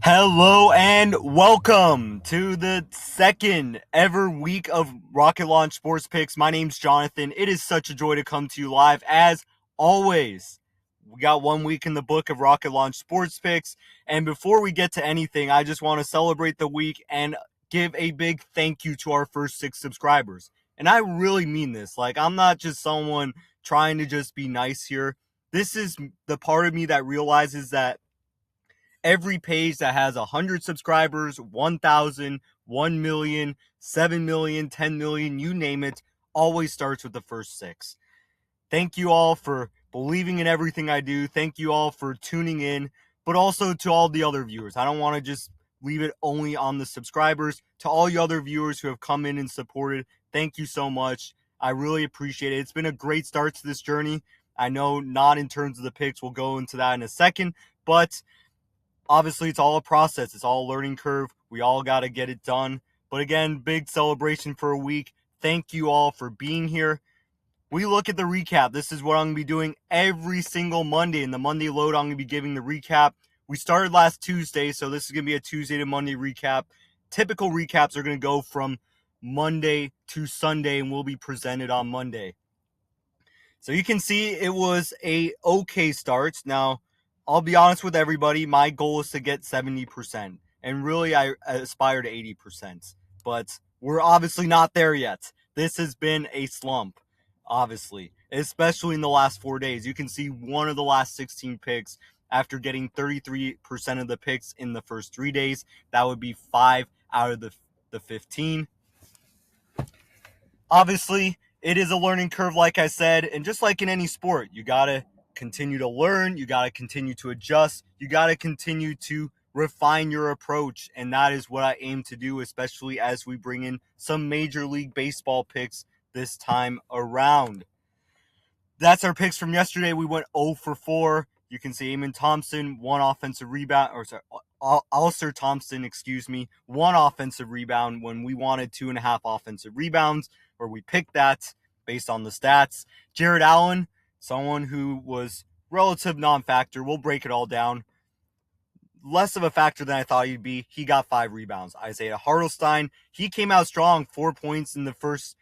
Hello and welcome to the second ever week of Rocket Launch Sports Picks. My name's Jonathan. It is such a joy to come to you live as always. We got 1 week in the book of Rocket Launch Sports Picks. And before we get to anything, I just want to celebrate the week and give a big thank you to our first 6 subscribers. And I really mean this. I'm not just someone trying to just be nice here. This is the part of me that realizes that every page that has 100 subscribers, 1,000, 1 million, 7 million, 10 million, you name it, always starts with the first 6. Thank you all for believing in everything I do. Thank you all for tuning in, but also to all the other viewers. I don't want to just leave it only on the subscribers. To all you other viewers who have come in and supported, thank you so much. I really appreciate it. It's been a great start to this journey. I know not in terms of the picks. We'll go into that in a second, but obviously, it's all a process. It's all a learning curve. We all got to get it done. But again, big celebration for a week. Thank you all for being here. We look at the recap. This is what I'm going to be doing every single Monday. In the Monday load, I'm going to be giving the recap. We started last Tuesday, so this is going to be a Tuesday to Monday recap. Typical recaps are going to go from Monday to Sunday and will be presented on Monday. So you can see it was a okay start. Now, I'll be honest with everybody, my goal is to get 70%. And really, I aspire to 80%. But we're obviously not there yet. This has been a slump, obviously, especially in the last 4 days. You can see one of the last 16 picks after getting 33% of the picks in the first 3 days. That would be 5 out of the 15. Obviously, it is a learning curve, like I said. And just like in any sport, you got to continue to learn, you got to continue to adjust, you got to continue to refine your approach, and that is what I aim to do, especially as we bring in some Major League Baseball picks this time around. That's our picks from yesterday. We went 0 for 4. You can see Eamon Thompson, 1 offensive rebound, Alistair Thompson, 1 offensive rebound when we wanted 2.5 offensive rebounds, where we picked that based on the stats. Jared Allen, someone who was relative non-factor. We'll break it all down. Less of a factor than I thought he'd be. He got 5 rebounds. Isaiah Hartelstein, he came out strong. 4 points in the first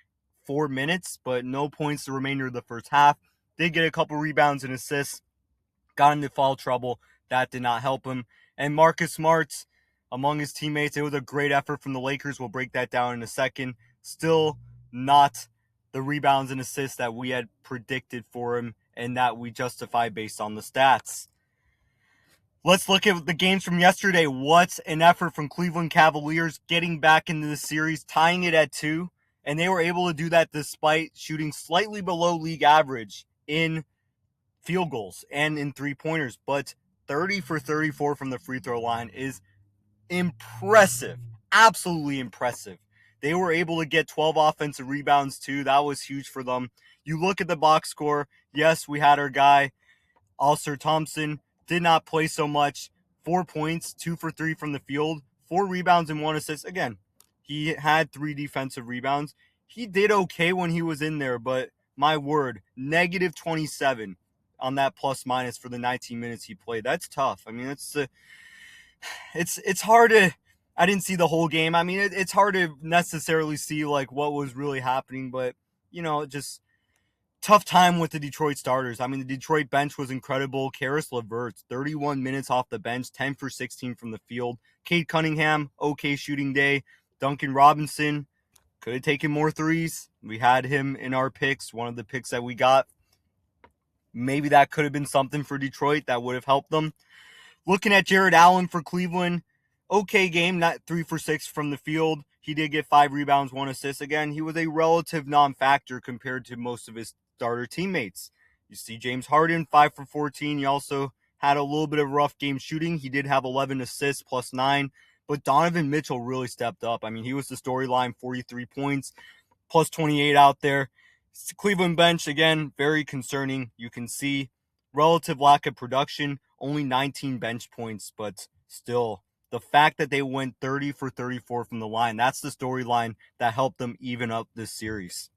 4 minutes, but no points the remainder of the first half. Did get a couple rebounds and assists. Got into foul trouble. That did not help him. And Marcus Smart, among his teammates, it was a great effort from the Lakers. We'll break that down in a second. Still not the rebounds and assists that we had predicted for him and that we justify based on the stats. Let's look at the games from yesterday. What an effort from Cleveland Cavaliers getting back into the series, tying it at 2. And they were able to do that despite shooting slightly below league average in field goals and in three-pointers. But 30 for 34 from the free throw line is impressive. Absolutely impressive. They were able to get 12 offensive rebounds too. That was huge for them. You look at the box score. Yes, we had our guy, Alistair Thompson. Did not play so much. 4 points, 2 for 3 from the field. 4 rebounds and 1 assist. Again, he had 3 defensive rebounds. He did okay when he was in there, but my word, negative 27 on that plus minus for the 19 minutes he played. That's tough. I mean, it's hard to. I didn't see the whole game. I mean, it's hard to necessarily see what was really happening, but just tough time with the Detroit starters. I mean, the Detroit bench was incredible. Karis LeVert, 31 minutes off the bench, 10 for 16 from the field. Cade Cunningham, okay shooting day. Duncan Robinson could have taken more threes. We had him in our picks, one of the picks that we got. Maybe that could have been something for Detroit that would have helped them. Looking at Jared Allen for Cleveland, okay game, not 3 for 6 from the field. He did get 5 rebounds, 1 assist. Again, he was a relative non-factor compared to most of his starter teammates. You see James Harden, 5 for 14. He also had a little bit of rough game shooting. He did have 11 assists plus 9. But Donovan Mitchell really stepped up. I mean, he was the storyline, 43 points, plus 28 out there. Cleveland bench, again, very concerning. You can see relative lack of production, only 19 bench points, but still, the fact that they went 30 for 34 from the line, that's the storyline that helped them even up this series.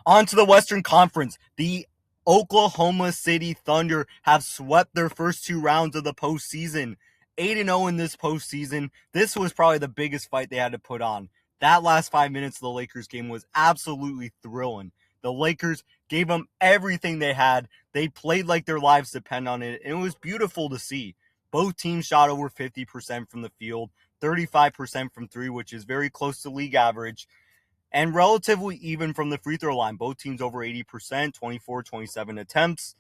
On to the Western Conference. The Oklahoma City Thunder have swept their first 2 rounds of the postseason 8-0 in this postseason. This was probably the biggest fight they had to put on. That last 5 minutes of the Lakers game was absolutely thrilling. The Lakers gave them everything they had. They played like their lives depend on it, and it was beautiful to see. Both teams shot over 50% from the field, 35% from three, which is very close to league average, and relatively even from the free throw line. Both teams over 80%, 24, 27 attempts.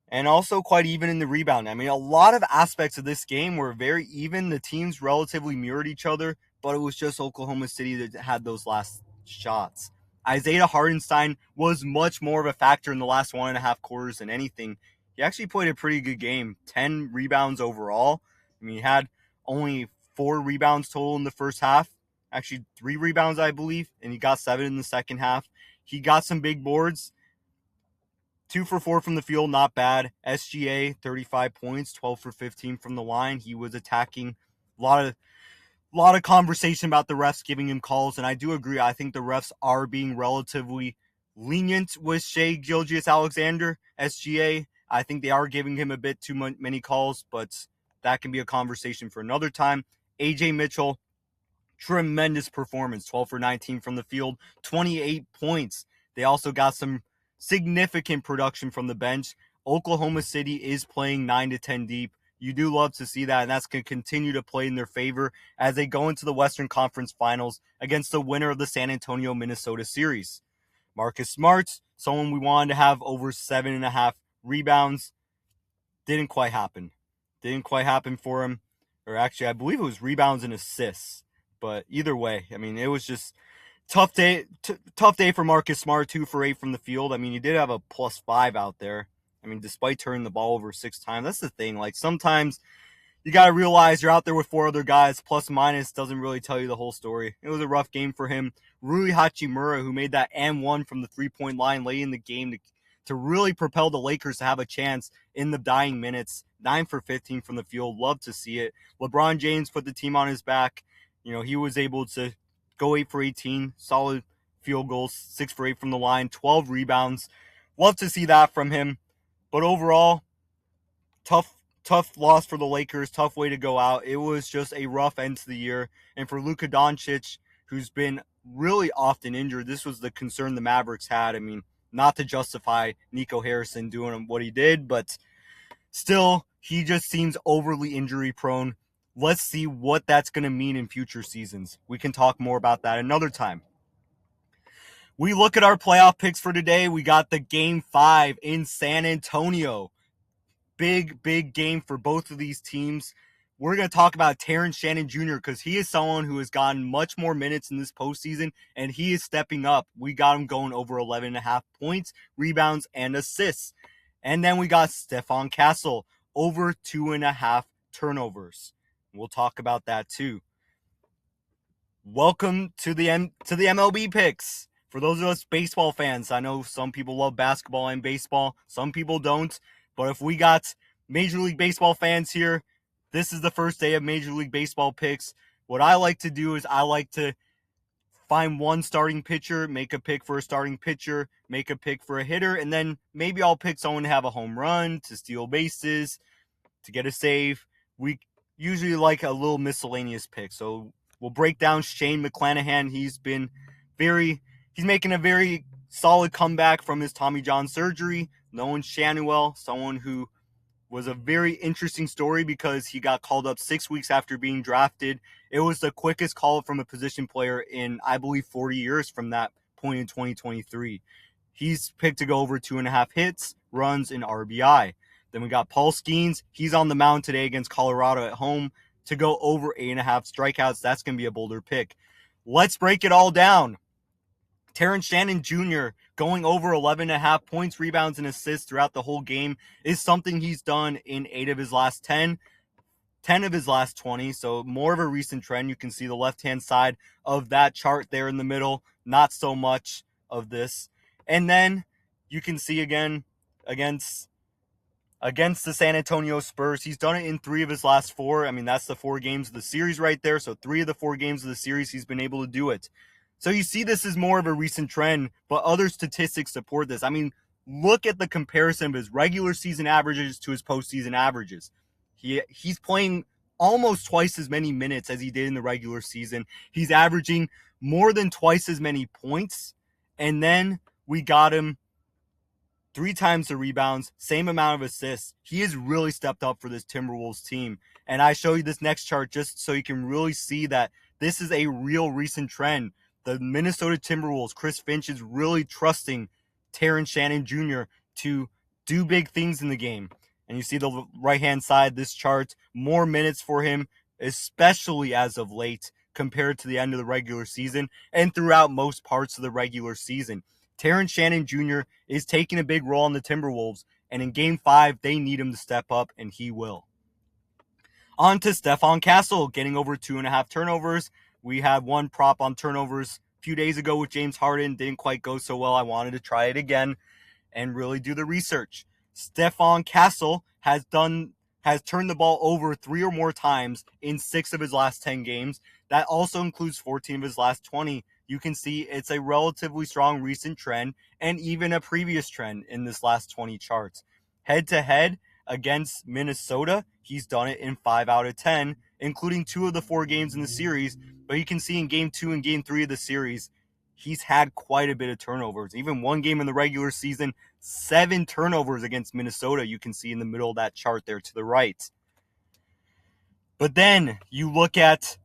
And also quite even in the rebound. I mean, a lot of aspects of this game were very even. The teams relatively mirrored each other, but it was just Oklahoma City that had those last shots. Isaiah Hartenstein was much more of a factor in the last 1.5 quarters than anything. He actually played a pretty good game. 10 rebounds overall. I mean, he had only 4 rebounds total in the first half. Actually, 3 rebounds, I believe, and he got 7 in the second half. He got some big boards. 2 for 4 from the field, not bad. SGA, 35 points, 12 for 15 from the line. He was attacking. A lot of conversation about the refs giving him calls, and I do agree. I think the refs are being relatively lenient with Shai Gilgeous-Alexander, SGA. I think they are giving him a bit too many calls, but that can be a conversation for another time. AJ Mitchell, tremendous performance, 12 for 19 from the field, 28 points. They also got some significant production from the bench. Oklahoma City is playing 9 to 10 deep. You do love to see that, and that's going to continue to play in their favor as they go into the Western Conference Finals against the winner of the San Antonio-Minnesota series. Marcus Smart, someone we wanted to have over 7.5 rebounds, didn't quite happen. Didn't quite happen for him. Or actually, I believe it was rebounds and assists. But either way, I mean, it was just tough day for Marcus Smart, 2 for 8 from the field. I mean, he did have a +5 out there. I mean, despite turning the ball over 6 times. That's the thing. Like, sometimes you got to realize you're out there with 4 other guys. Plus minus doesn't really tell you the whole story. It was a rough game for him. Rui Hachimura, who made that and-1 from the three-point line late in the game to really propel the Lakers to have a chance in the dying minutes. 9 for 15 from the field. Love to see it. LeBron James put the team on his back. You know, he was able to go 8 for 18. Solid field goals. 6 for 8 from the line. 12 rebounds. Love to see that from him. But overall, tough loss for the Lakers. Tough way to go out. It was just a rough end to the year. And for Luka Doncic, who's been really often injured, this was the concern the Mavericks had. I mean, not to justify Nico Harrison doing what he did, but still, he just seems overly injury prone. Let's see what that's going to mean in future seasons. We can talk more about that another time. We look at our playoff picks for today. We got the Game 5 in San Antonio. Big game for both of these teams. We're going to talk about Terrence Shannon Jr. because he is someone who has gotten much more minutes in this postseason, and he is stepping up. We got him going over 11.5 points, rebounds, and assists. And then we got Stephon Castle, over 2.5 turnovers. We'll talk about that too. Welcome to the MLB picks. For those of us baseball fans, I know some people love basketball and baseball. Some people don't. But if we got Major League Baseball fans here, this is the first day of Major League Baseball picks. What I like to do is I like to find one starting pitcher, make a pick for a starting pitcher, make a pick for a hitter, and then maybe I'll pick someone to have a home run, to steal bases, to get a save. We usually like a little miscellaneous pick. So we'll break down Shane McClanahan. He's making a very solid comeback from his Tommy John surgery. Nolan Shanuel, someone who was a very interesting story because he got called up 6 weeks after being drafted. It was the quickest call up from a position player in, I believe, 40 years from that point in 2023. He's picked to go over 2.5 hits, runs, and RBI. Then we got Paul Skeens. He's on the mound today against Colorado at home to go over 8.5 strikeouts. That's going to be a bolder pick. Let's break it all down. Terrence Shannon Jr. going over 11.5 points, rebounds, and assists throughout the whole game is something he's done in 8 of his last 10 of his last 20. So more of a recent trend. You can see the left-hand side of that chart there in the middle. Not so much of this. And then you can see again against the San Antonio Spurs, he's done it in 3 of his last 4. I mean, that's the 4 games of the series right there. So 3 of the 4 games of the series, he's been able to do it. So you see this is more of a recent trend, but other statistics support this. I mean, look at the comparison of his regular season averages to his postseason averages. He's playing almost twice as many minutes as he did in the regular season. He's averaging more than twice as many points. And then we got him 3 times the rebounds, same amount of assists. He has really stepped up for this Timberwolves team. And I show you this next chart just so you can really see that this is a real recent trend. The Minnesota Timberwolves, Chris Finch is really trusting Terrence Shannon Jr. to do big things in the game. And you see the right-hand side, this chart, more minutes for him, especially as of late, compared to the end of the regular season and throughout most parts of the regular season. Terrence Shannon Jr. is taking a big role in the Timberwolves, and in Game 5, they need him to step up, and he will. On to Stephon Castle, getting over 2.5 turnovers. We had one prop on turnovers a few days ago with James Harden. Didn't quite go so well. I wanted to try it again and really do the research. Stephon Castle has turned the ball over 3 or more times in 6 of his last 10 games. That also includes 14 of his last 20. You can see it's a relatively strong recent trend and even a previous trend in this last 20 charts. Head-to-head against Minnesota, he's done it in 5 out of 10, including 2 of the 4 games in the series. But you can see in Game 2 and Game 3 of the series, he's had quite a bit of turnovers. Even one game in the regular season, 7 turnovers against Minnesota. You can see in the middle of that chart there to the right. But then you look at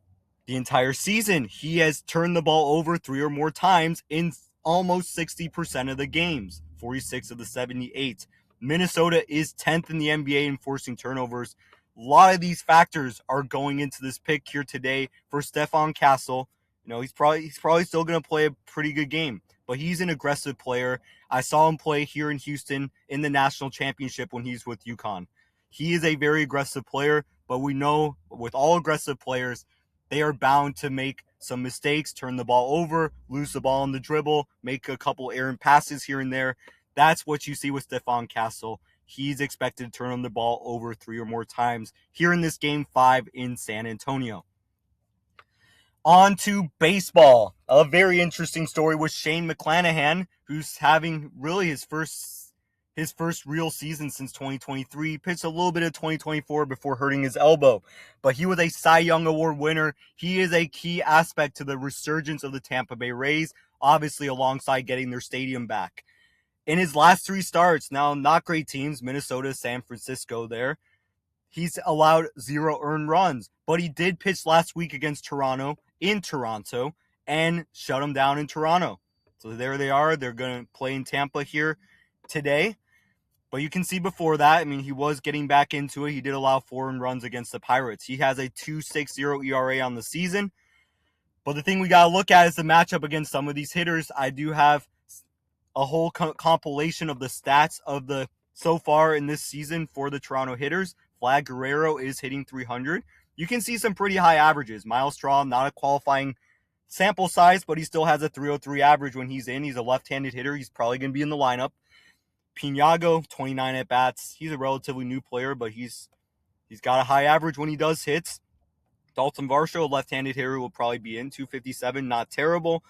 the entire season. He has turned the ball over 3 or more times in almost 60% of the games, 46 of the 78. Minnesota is 10th in the NBA in forcing turnovers. A lot of these factors are going into this pick here today for Stephon Castle. You know, he's probably still going to play a pretty good game, but he's an aggressive player. I saw him play here in Houston in the national championship when he's with UConn. He is a very aggressive player, but we know with all aggressive players, they are bound to make some mistakes, turn the ball over, lose the ball on the dribble, make a couple errant passes here and there. That's what you see with Stephon Castle. He's expected to turn the ball over 3 or more times here in this Game 5 in San Antonio. On to baseball. A very interesting story with Shane McClanahan, who's having really his first real season since 2023. He pitched a little bit of 2024 before hurting his elbow, but he was a Cy Young Award winner. He is a key aspect to the resurgence of the Tampa Bay Rays, obviously alongside getting their stadium back. In his last 3 starts, now not great teams, Minnesota, San Francisco there, he's allowed 0 earned runs, but he did pitch last week against Toronto in Toronto and shut them down in Toronto. So there they are. They're going to play in Tampa here today. But you can see before that, I mean, he was getting back into it. He did allow 4 earned runs against the Pirates. He has a 2.60 ERA on the season. But the thing we got to look at is the matchup against some of these hitters. I do have a whole compilation of the stats of the so far in this season for the Toronto hitters. Vlad Guerrero is hitting 300. You can see some pretty high averages. Miles Straw, not a qualifying sample size, but he still has a 303 average when he's in. He's a left-handed hitter. He's probably going to be in the lineup. Pinago, 29 at-bats. He's a relatively new player, but he's got a high average when he does hits. Dalton Varsho, a left-handed hitter, will probably be in 257, not terrible.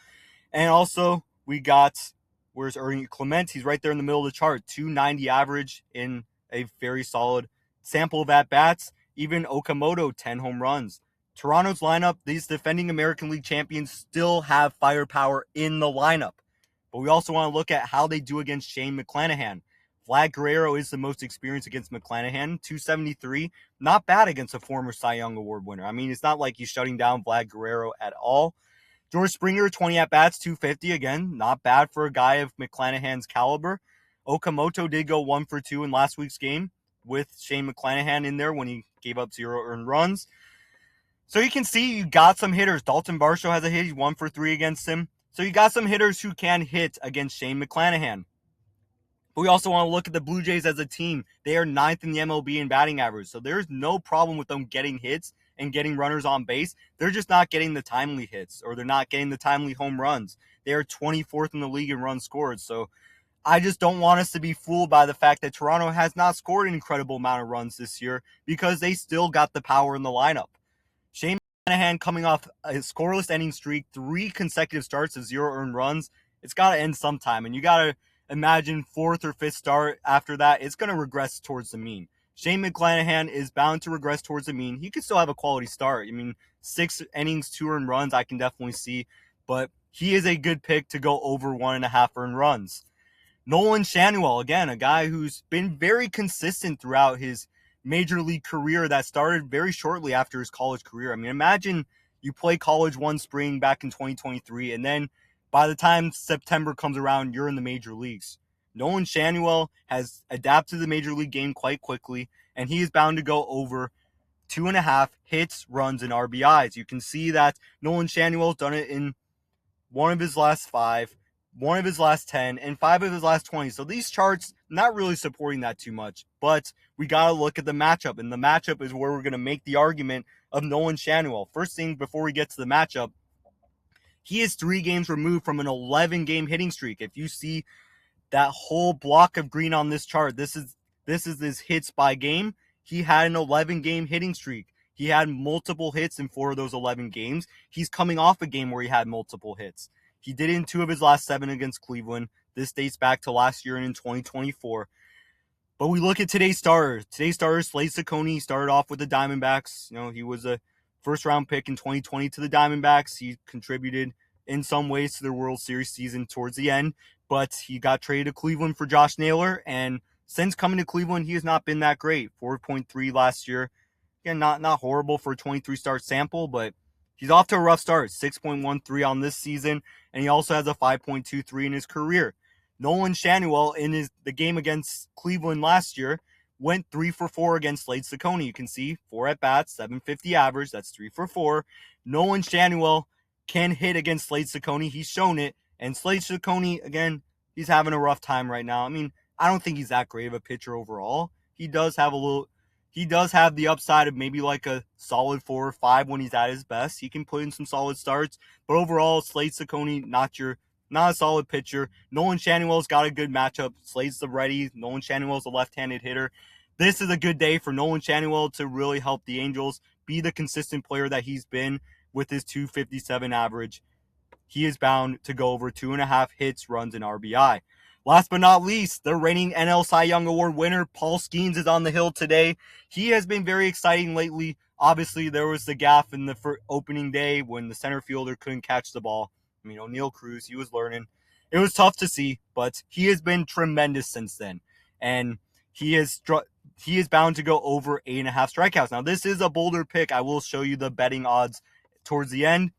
And also, we got, where's Ernie Clement? He's right there in the middle of the chart, 290 average in a very solid sample of at-bats. Even Okamoto, 10 home runs. Toronto's lineup, these defending American League champions still have firepower in the lineup. But we also want to look at how they do against Shane McClanahan. Vlad Guerrero is the most experienced against McClanahan, 273. Not bad against a former Cy Young Award winner. I mean, it's not like he's shutting down Vlad Guerrero at all. George Springer, 20 at-bats, 250. Again, not bad for a guy of McClanahan's caliber. Okamoto did go 1 for 2 in last week's game with Shane McClanahan in there when he gave up 0 earned runs. So you can see you got some hitters. Dalton Varsho has a hit. He's 1 for 3 against him. So you got some hitters who can hit against Shane McClanahan. But we also want to look at the Blue Jays as a team. They are 9th in the MLB in batting average. So there's no problem with them getting hits and getting runners on base. They're just not getting the timely hits, or they're not getting the timely home runs. They are 24th in the league in runs scored. So I just don't want us to be fooled by the fact that Toronto has not scored an incredible amount of runs this year, because they still got the power in the lineup. Shane McClanahan coming off a scoreless inning streak, 3 consecutive starts of 0 earned runs. It's got to end sometime, and you got to imagine 4th or 5th start after that, it's going to regress towards the mean. Shane McClanahan is bound to regress towards the mean. He could still have a quality start. I mean, 6 innings, 2 earned runs, I can definitely see. But he is a good pick to go over 1.5 earned runs. Nolan Schanuel, again, a guy who's been very consistent throughout his major league career that started very shortly after his college career. I mean, imagine you play college one spring back in 2023, and then by the time September comes around, you're in the major leagues. Nolan Schanuel has adapted to the major league game quite quickly, and he is bound to go over 2.5 hits, runs, and RBIs. You can see that Nolan Schanuel's done it in one of his last 5, one of his last 10, and 5 of his last 20. So these charts not really supporting that too much, but we got to look at the matchup, and the matchup is where we're going to make the argument of Nolan Schanuel. First thing before we get to the matchup, he is 3 games removed from an 11-game hitting streak. If you see that whole block of green on this chart, this is his hits by game. He had an 11-game hitting streak. He had multiple hits in 4 of those 11 games. He's coming off a game where he had multiple hits. He did it in 2 of his last 7 against Cleveland. This dates back to last year and in 2024. But we look at today's starter. Today's starter, Slade Cecconi, started off with the Diamondbacks. You know, he was a first-round pick in 2020 to the Diamondbacks. He contributed in some ways to their World Series season towards the end. But he got traded to Cleveland for Josh Naylor. And since coming to Cleveland, he has not been that great. 4.3 last year. Again, not horrible for a 23-start sample, but he's off to a rough start. 6.13 on this season, and he also has a 5.23 in his career. Nolan Schanuel, in the game against Cleveland last year, went 3 for 4 against Slade Cecconi. You can see 4 at-bats, 750 average. That's 3 for 4. Nolan Schanuel can hit against Slade Cecconi. He's shown it. And Slade Cecconi, again, he's having a rough time right now. I mean, I don't think he's that great of a pitcher overall. He does have the upside of maybe like a solid 4 or 5 when he's at his best. He can put in some solid starts, but overall, Slade Cecconi, not a solid pitcher. Nolan Schanuel's got a good matchup. Slade's the righty. Nolan Schanuel's a left-handed hitter. This is a good day for Nolan Schanuel to really help the Angels be the consistent player that he's been with his 257 average. He is bound to go over 2.5 hits, runs, and RBI. Last but not least, the reigning NL Cy Young Award winner, Paul Skeens, is on the hill today. He has been very exciting lately. Obviously, there was the gaffe in the opening day when the center fielder couldn't catch the ball. I mean, O'Neal Cruz, he was learning. It was tough to see, but he has been tremendous since then. And he is bound to go over 8.5 strikeouts. Now, this is a bolder pick. I will show you the betting odds towards the end.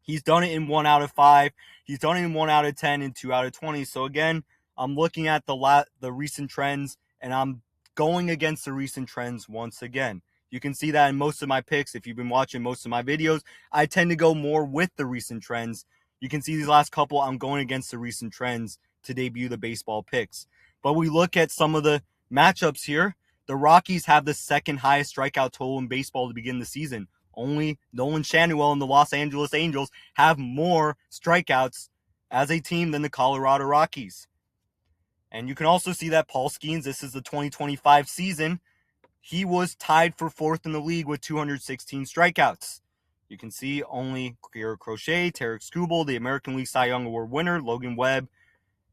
He's done it in 1 out of 5. He's done it in 1 out of 10 and 2 out of 20. So again, I'm looking at the recent trends, and I'm going against the recent trends once again. You can see that in most of my picks. If you've been watching most of my videos, I tend to go more with the recent trends. You can see these last couple, I'm going against the recent trends to debut the baseball picks. But we look at some of the matchups here. The Rockies have the second highest strikeout total in baseball to begin the season. Only Nolan Schanuel and the Los Angeles Angels have more strikeouts as a team than the Colorado Rockies. And you can also see that Paul Skeens, this is the 2025 season, he was tied for 4th in the league with 216 strikeouts. You can see only Kira Crochet, Tarek Skubal, the American League Cy Young Award winner, Logan Webb,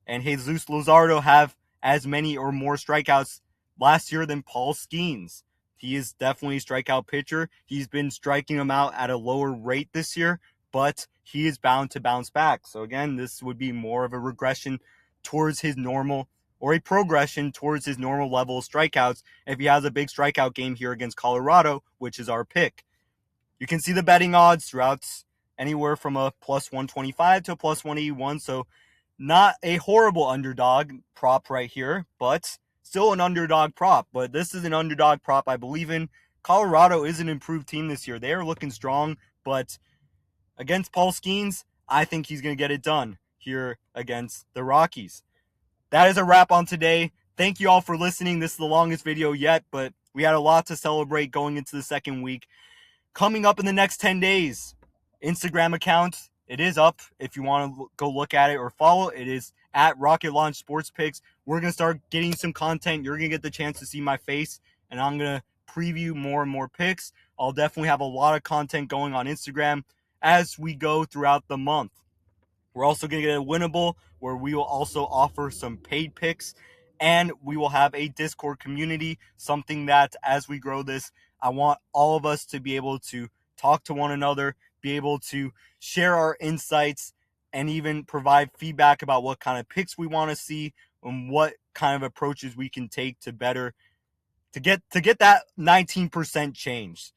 and Jesus Luzardo have as many or more strikeouts last year than Paul Skeens. He is definitely a strikeout pitcher. He's been striking them out at a lower rate this year, but he is bound to bounce back. So again, this would be more of a regression towards his normal, or a progression towards his normal level of strikeouts if he has a big strikeout game here against Colorado, which is our pick. You can see the betting odds throughout anywhere from a plus 125 to a plus 181. So not a horrible underdog prop right here, but still an underdog prop. But this is an underdog prop I believe in. Colorado is an improved team this year. They are looking strong, but against Paul Skeens, I think he's going to get it done here against the Rockies. That is a wrap on today. Thank you all for listening. This is the longest video yet, but we had a lot to celebrate going into the second week. Coming up in the next 10 days, Instagram account, it is up if you want to go look at it or follow. It is at Rocket Launch Sports Picks. We're going to start getting some content. You're going to get the chance to see my face, and I'm going to preview more and more picks. I'll definitely have a lot of content going on Instagram as we go throughout the month. We're also going to get a winnable where we will also offer some paid picks And we will have a Discord community, something that as we grow this, I want all of us to be able to talk to one another, be able to share our insights, and even provide feedback about what kind of picks we want to see and what kind of approaches we can take to better to get that 19% change.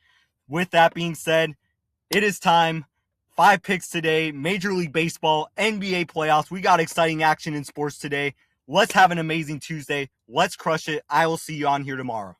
With that being said, it is time. 5 picks today, Major League Baseball, NBA playoffs. We got exciting action in sports today. Let's have an amazing Tuesday. Let's crush it. I will see you on here tomorrow.